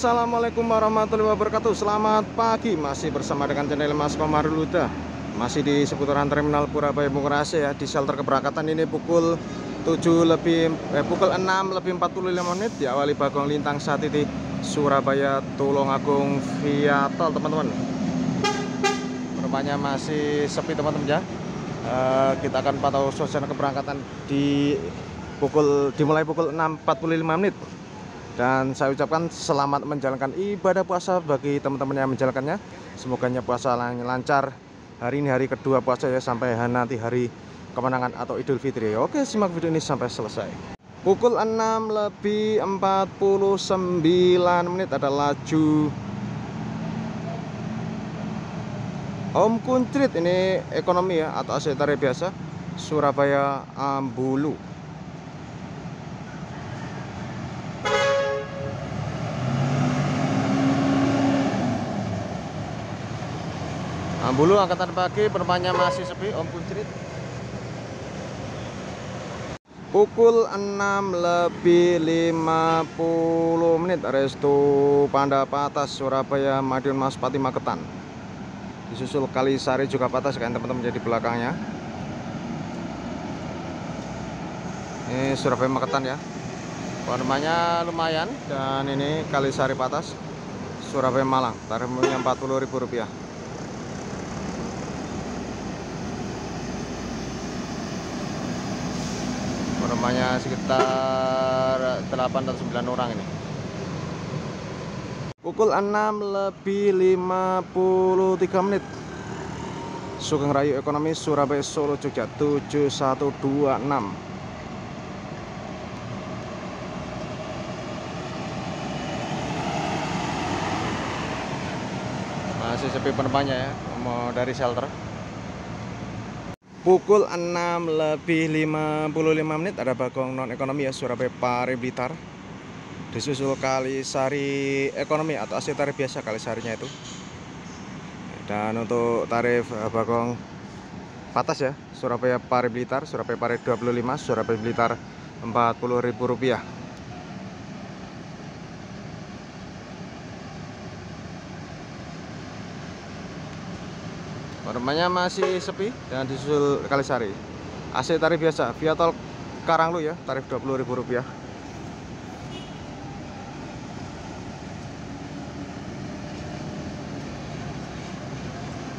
Assalamualaikum warahmatullahi wabarakatuh. Selamat pagi, masih bersama dengan channel Mas Komarul Huda. Masih di seputaran Terminal Purabaya Bungurase ya, di shelter keberangkatan. Ini pukul 6:45 menit, diawali Bagong Lintang saat ini Surabaya Tulungagung via tol, teman-teman. Rupanya masih sepi, teman-teman ya. Kita akan pantau suasana keberangkatan dimulai pukul 6:45 menit. Dan saya ucapkan selamat menjalankan ibadah puasa bagi teman-teman yang menjalankannya. Semoga puasa lancar. Hari ini hari kedua puasa ya, sampai nanti hari kemenangan atau Idul Fitri. Oke, simak video ini sampai selesai. Pukul 6:49 menit ada laju Om Kuncrit, ini ekonomi ya, atau AC tarif biasa, Surabaya Ambulu. Ambulu angkatan pagi, penumpangnya masih sepi, Om Kuncrit. Pukul 6:50 menit Restu Panda Patas, Surabaya Madiun Mas Pati Magetan. Disusul Kalisari juga Patas kan teman-teman, jadi belakangnya. Ini Surabaya Magetan ya. Penumpangnya lumayan, dan ini Kalisari Patas, Surabaya Malang. Tarifnya Rp40.000. Penumpangnya sekitar 8 atau 9 orang ini. Pukul 6:53 menit Sugeng Rayu Ekonomi Surabaya Solo Jogja 7126. Masih sepi penumpangnya ya, mau dari shelter. Pukul 6:55 menit ada Bagong non ekonomi ya, Surabaya Pare Blitar. Disusul Kalisari Ekonomi atau AC tarif biasa, Kalisarinya itu. Dan untuk tarif Bagong Patas ya, Surabaya Pare Blitar, Surabaya Pare 25, Surabaya Blitar Rp40.000. Penumpangnya masih sepi dan disusul Kalisari. AC tarif biasa via tol Karanglu ya, tarif Rp20.000.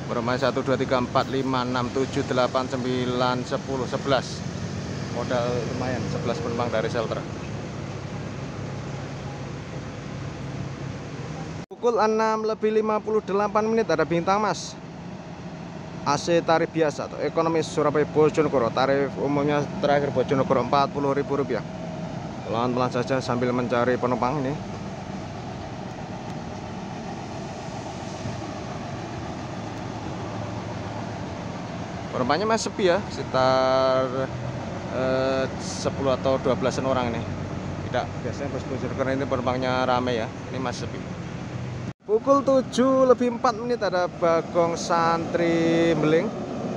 Penumpang 1, 2, 3, 4, 5, 6, 7, 8, 9, 10, 11. Modal lumayan, 11 penumpang dari shelter. Pukul 6:58 menit ada Bintang Mas, AC tarif biasa atau ekonomi Surabaya Bojonegoro. Tarif umumnya terakhir Bojonegoro Rp40.000. Pelan-pelan saja sambil mencari penumpang ini. Penumpangnya masih sepi ya, sekitar 10 atau 12an orang ini. Tidak, biasanya bus Bojonegoro ini penumpangnya rame ya, ini masih sepi. Pukul 7:04 menit ada Bagong Santri Beling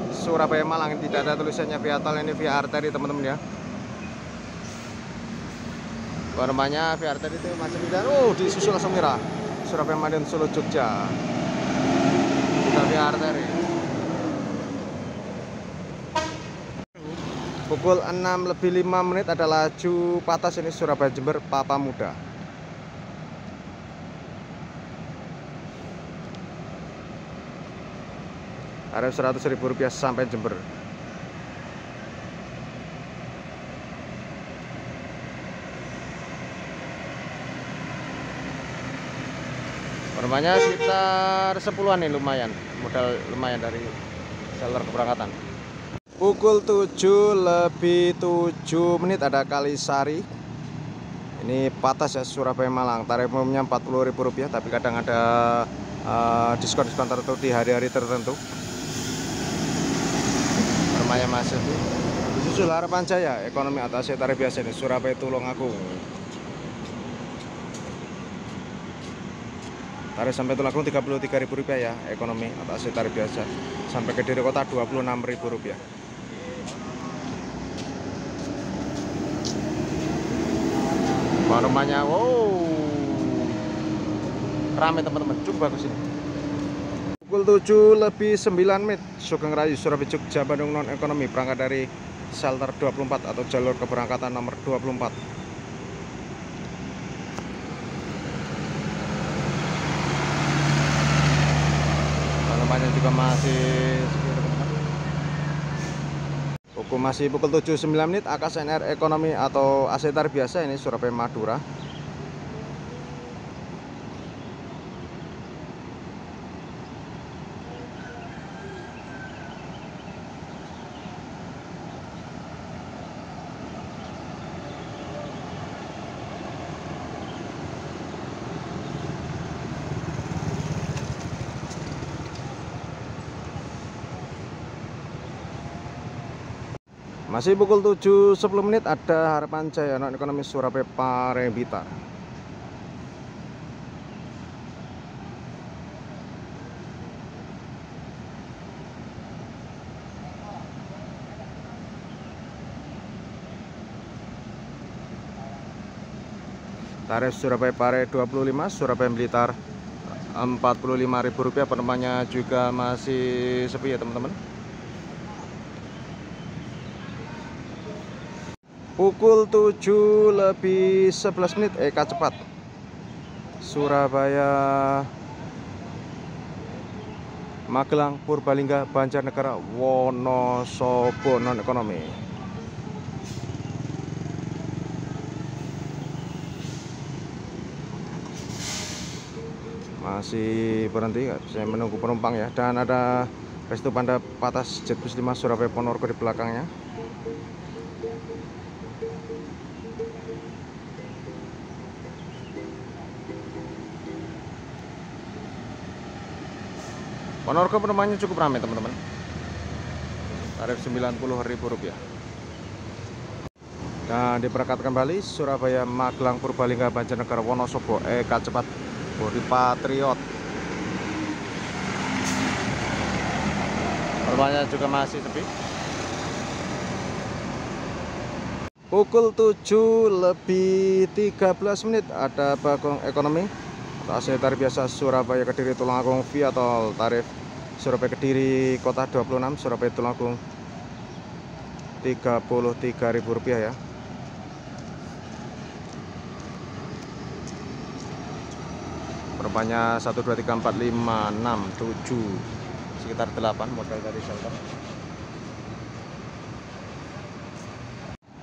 Surabaya Malang. Tidak ada tulisannya via tol, ini via arteri teman-teman ya. Penumpangnya via arteri itu masih tidak. Disusul langsung Merah Surabaya Madiun Solo Jogja. Kita via arteri. Pukul 6:05 menit ada laju Patas, ini Surabaya Jember Papa Muda. Tarif Rp100.000 sampai Jember. Penumpangnya sekitar 10an nih, lumayan. Modal lumayan dari shelter keberangkatan. Pukul 7:07 menit ada Kalisari. Ini Patas ya, Surabaya Malang. Tarif umumnya Rp40.000, tapi kadang ada diskon-diskon tertentu di hari-hari tertentu. Penumpangnya masih disusul Harapan Jaya ekonomi atau AC tarif biasa ini, Surabaya Tulungagung. Tarif sampai Tulungagung Rp33.000 ya, ekonomi atau AC tarif biasa. Sampai ke Kediri Kota Rp26.000. Penumpangnya rame teman-teman, cukup bagus ini. Pukul 7:09 Sugeng Rayu Surabaya Jogja Bandung non ekonomi berangkat dari shelter 24 atau jalur keberangkatan nomor 24. Penumpangnya juga masih pukul 7:09 AKSNR ekonomi atau AC tarif biasa ini Surabaya Madura. Masih pukul 7:10 ada Harapan Jaya non ekonomi Surabaya Pare Blitar. Tarif Surabaya Pare 25, Surabaya Blitar Rp45.000. Penumpangnya juga masih sepi ya teman-teman. Pukul 7:11 Eka Cepat Surabaya Magelang Purbalingga Banjarnegara Wonosobo non ekonomi. Masih berhenti, saya menunggu penumpang ya, dan ada Restu Panda Patas Jetbus 5 Surabaya Ponorogo di belakangnya. Ponorogo penumpangnya cukup ramai teman-teman. Tarif Rp90.000. Dan diberangkatkan kembali Surabaya Magelang Purbalingga Banjarnegara Wonosobo Eka Cepat Budi Patriot. Penumpangnya juga masih sepi. Pukul 7:13 ada Bagong Ekonomi AC tarif biasa Surabaya Kediri Tulungagung via tol. Tarif Surabaya Kediri Kota 26, Surabaya Tulungagung Rp33.000 ya. Penumpangnya 1, 2, 3, 4, 5, 6, 7, sekitar 8 modal dari shelter.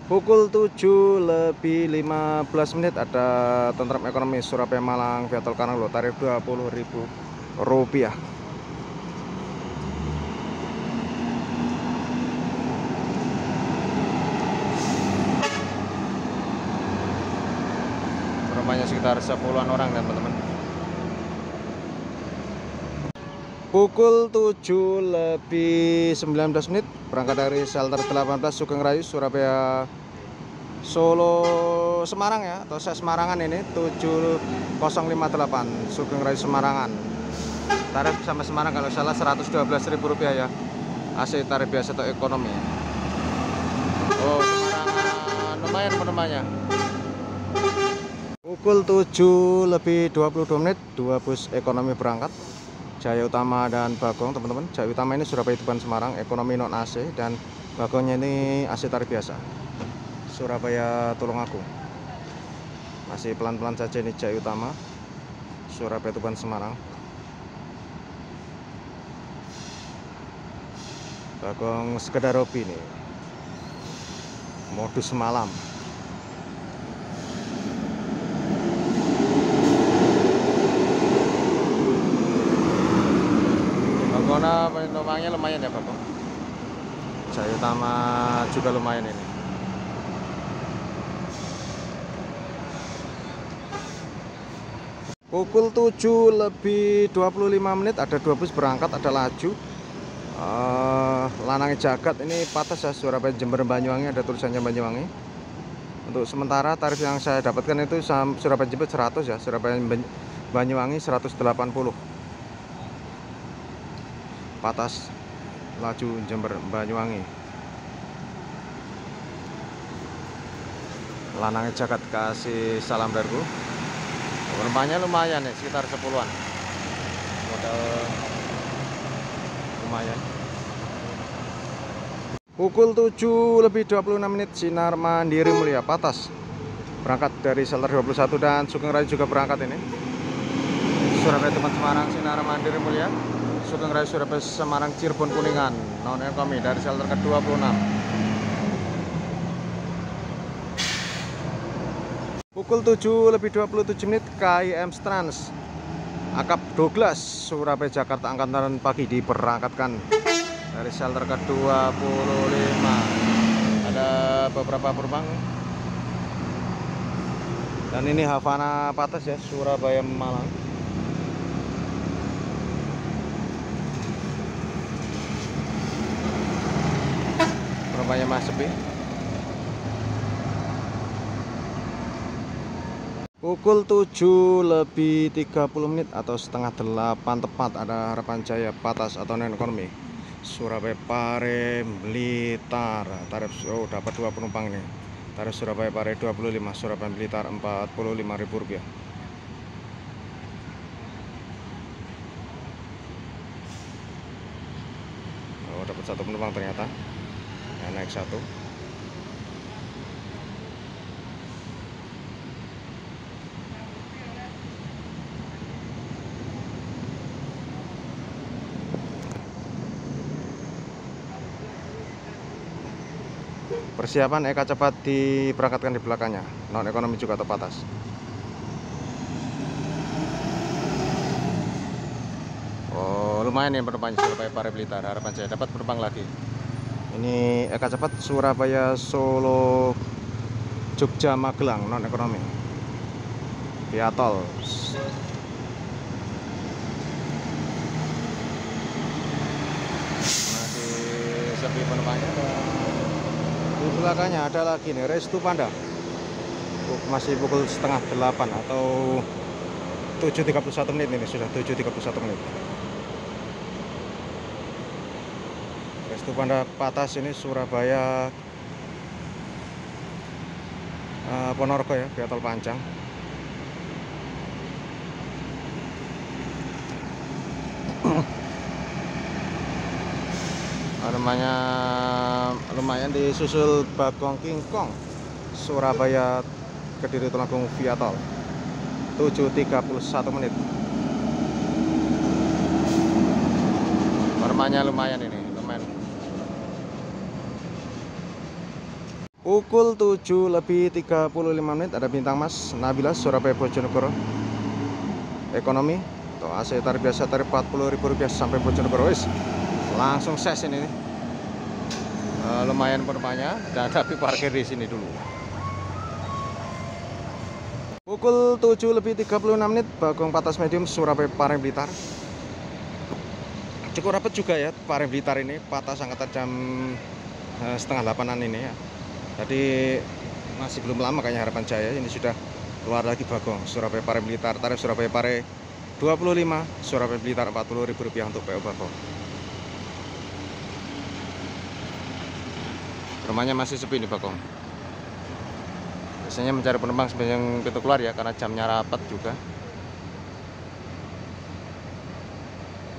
Pukul 7:15 ada Tentram Ekonomi Surabaya Malang via tol Karanglo, tarif Rp20.000. Penumpangnya sekitar 10-an orang teman-teman. Pukul 7:19 berangkat dari shelter 18 Sugeng Rayu Surabaya Solo Semarang ya, atau Semarangan ini 7058 Sugeng Rayu Semarangan. Tarif sampai Semarang kalau salah Rp112.000 ya. AC tarif biasa atau ekonomi. Oh, Semarangan lumayan penumpangnya. Pukul 7:22 dua bus ekonomi berangkat. Jaya Utama dan Bagong teman-teman. Jaya Utama ini Surabaya Tuban Semarang ekonomi non AC, dan Bagongnya ini AC tarif biasa Surabaya Tulungagung. Masih pelan-pelan saja ini Jaya Utama Surabaya Tuban Semarang. Bagong sekedar hobi nih, modus malam. Bagongnya penumpangnya lumayan ya Bagong. Jaya Utama juga lumayan ini. Pukul 7:25 ada dua bus berangkat, ada laju Lanangi Jagat ini Patas ya, Surabaya Jember Banyuwangi, ada tulisannya Banyuwangi. Untuk sementara tarif yang saya dapatkan itu Surabaya Jember 100 ya, Surabaya Banyuwangi 180. Patas laju Jember Banyuwangi. Lanangi Jagat kasih salam dariku. Rumahnya lumayan nih, sekitar 10-an. Modal lumayan. Pukul 7:26 sinar Mandiri Mulia Patas berangkat dari shelter 21 dan Sugeng Rayu juga berangkat ini. Surabaya Tuban Semarang Sinar Mandiri Mulia, Sugeng Rayu Surabaya Semarang Cirebon Kuningan non ekonomi dari shelter ke-26. Pukul 7:27 KIM Trans Akap Douglas Surabaya Jakarta Angkatan Pagi diberangkatkan dari shelter ke-25. Ada beberapa penumpang. Dan ini Havana Patas ya, Surabaya Malang. Penumpangnya masih sepi. Pukul 7:30 atau setengah 8 tepat ada Harapan Jaya Patas atau non ekonomi Surabaya Pare Blitar. Tarif dapat 2 penumpang ini. Tarif Surabaya Pare 25, Surabaya Blitar Rp45.000. Oh, dapat 1 penumpang ternyata. Ya, naik 1. Persiapan Eka Cepat diberangkatkan di belakangnya, non ekonomi juga atau Patas. Oh, lumayan nih penumpangnya Surabaya Pare Blitar. Harapan saya dapat penumpang lagi. Ini Eka Cepat Surabaya Solo Jogja Magelang non ekonomi via tol. Masih sepi penumpangnya. Di belakangnya ada lagi nih Restu Panda. Masih pukul setengah 8 atau 7:31 ini sudah 7:31. Restu Panda Patas ini Surabaya Ponorogo ya, via tol Pancang. Namanya lumayan disusul Bagong King Kong Surabaya Kediri Tulungagung via tol 7:31. Permanya lumayan ini, lumayan. Pukul 7:35 ada Bintang Mas Nabila Surabaya Bojonegoro ekonomi atau AC tarif biasa tarif Rp40.000 sampai Bojonegoro. Langsung ses ini nih. Lumayan penumpangnya dan tapi parkir di sini dulu. Pukul 7:36 Bagong Patas Medium Surabaya Pare Blitar. Cukup rapat juga ya Pare Blitar ini, Patas angkatan jam setengah 8-an ini ya. Jadi masih belum lama kayaknya Harapan Jaya ini sudah keluar lagi Bagong Surabaya Pare Blitar. Tarif Surabaya Pare 25, Surabaya Blitar Rp40.000 untuk PO Bagong. Rumahnya masih sepi nih Bagong. Biasanya mencari penumpang sepanjang pintu keluar ya, karena jamnya rapat juga.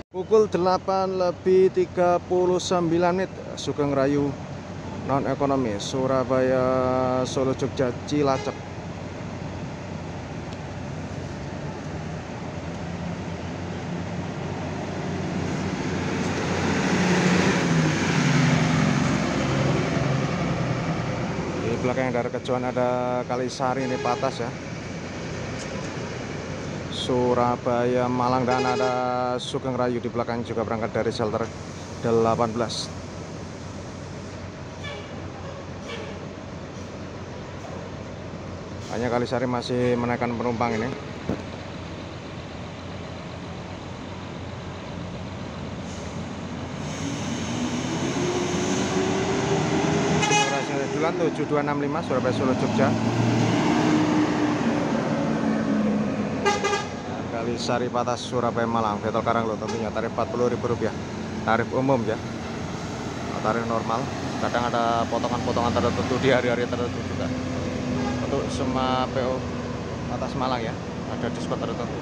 Pukul 8:39 Sugeng Rayu non ekonomi Surabaya Solo Jogja Cilacap. Belakang dari Kejuan ada Kalisari ini Patas ya, Surabaya Malang, dan ada Sugeng Rayu di belakang juga berangkat dari shelter 18. Hanya Kalisari masih menaikkan penumpang ini. Bulan 7265 Surabaya Solo Jogja. Kalisari Patas Surabaya Malang Vetol Karanglo tentunya tarif Rp40.000 tarif umum ya, tarif normal. Kadang ada potongan-potongan tertentu di hari-hari tertentu juga untuk semua PO Patas Malang ya. ada diskon tertentu.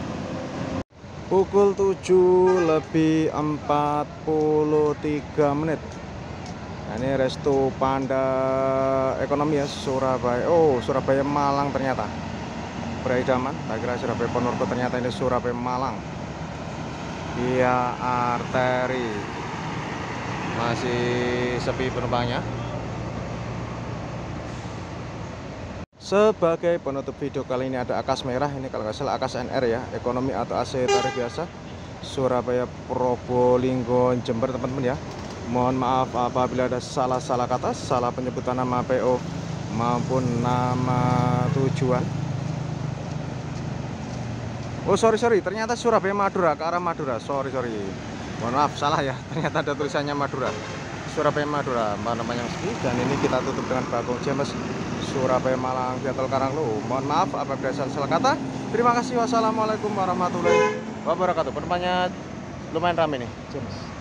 Pukul 7:43. Nah, ini Resto Panda Ekonomi ya, Surabaya. Oh, Surabaya Malang ternyata. Beridaman, tak kira Surabaya Ponorogo, ternyata ini Surabaya Malang. Via arteri. Masih sepi penumpangnya. Sebagai penutup video kali ini ada Akas merah, ini kalau nggak salah Akas NR ya, ekonomi atau AC tarif biasa, Surabaya, Probolinggo, Jember teman-teman ya. Mohon maaf apabila ada salah-salah kata, salah penyebutan nama PO maupun nama tujuan. Oh sorry, ternyata Surabaya Madura, ke arah Madura. Sorry. Mohon maaf, salah ya. Ternyata ada tulisannya Madura. Surabaya Madura, namanya sepi. Dan ini kita tutup dengan Bagong James, Surabaya Malang, Viatol Karanglo. Mohon maaf apabila ada salah kata. Terima kasih. Wassalamualaikum warahmatullahi wabarakatuh. Penumpangnya lumayan ramai nih, James.